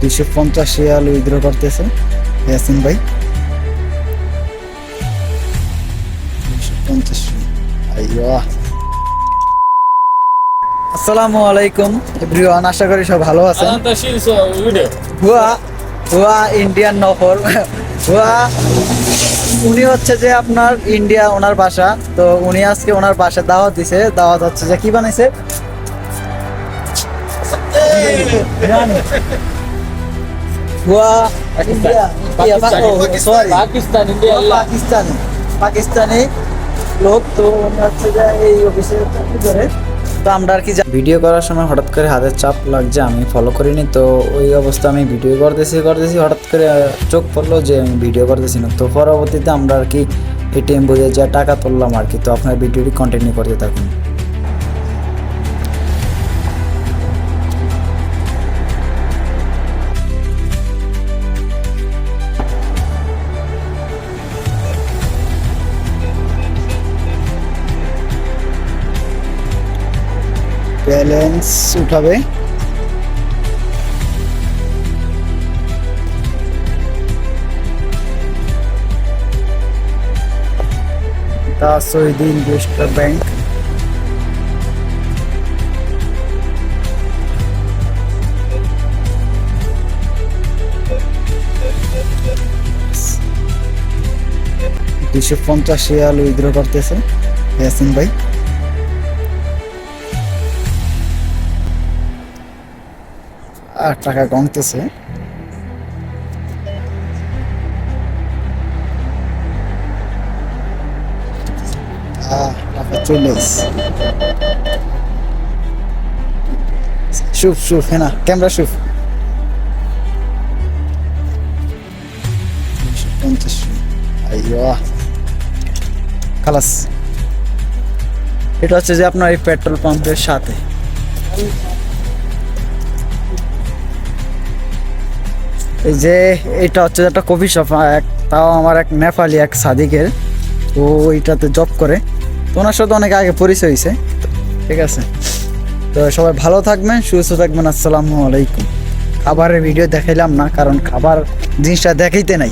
250 Real withdraw করতেছে ইয়াসিন ভাই। 250। আইয়া, আসসালামু আলাইকুম এভরিওয়ান, আশা করি সব ভালো আছেন। হুয়া হুয়া ইন্ডিয়ান নফর হুয়া, উনি হচ্ছে যে আপনার ইন্ডিয়া, ওনার বাসা। তো উনি আজকে ওনার বাসায় দাওয়াত দিছে। দাওয়াত হচ্ছে যে কি বানাইছে, হুয়া ইন্ডিয়া পাকিস্তানি লোক। তো উনি হচ্ছে যে এই অফিসে চাকরি করে। তো আমরা আর কি ভিডিও করার সময় হঠাৎ করে হাতের চাপ লাগছে, আমি ফলো করিনি। তো ওই অবস্থা আমি ভিডিও করতেছি হঠাৎ করে চোখ পড়লো যে আমি ভিডিও করতেছি না। তো পরবর্তীতে আমরা আর কি এটিএম বুঝে যা টাকা তুললাম আর কি। তো আপনার ভিডিওটি কন্টিনিউ করতে থাকুন। ব্যালেন্স উঠাবে, তা সৌদি ইনভেস্টর ব্যাংক। $250 উইথড্র করতেছে ইয়াসিন ভাই। আর টাকা কমতেছে। টাকা চলে এসছে। শুভ হ্যাঁ না, ক্যামেরা শুভ। 250। আইয়া, খালাস। এটা হচ্ছে যে আপনার এই পেট্রোল পাম্পের সাথে। এই যে এটা হচ্ছে একটা কফি শপ, তাও আমার এক নেপালি এক সাদিকের। তো ওইটাতে জব করে। তো ওনার সাথে অনেক আগে পরিচয় হয়েছে। ঠিক আছে, তো সবাই ভালো থাকবেন, সুস্থ থাকবেন। আসসালামু আলাইকুম। খাবারের ভিডিও দেখাইলাম না, কারণ খাবার জিনিসটা দেখাইতে নাই।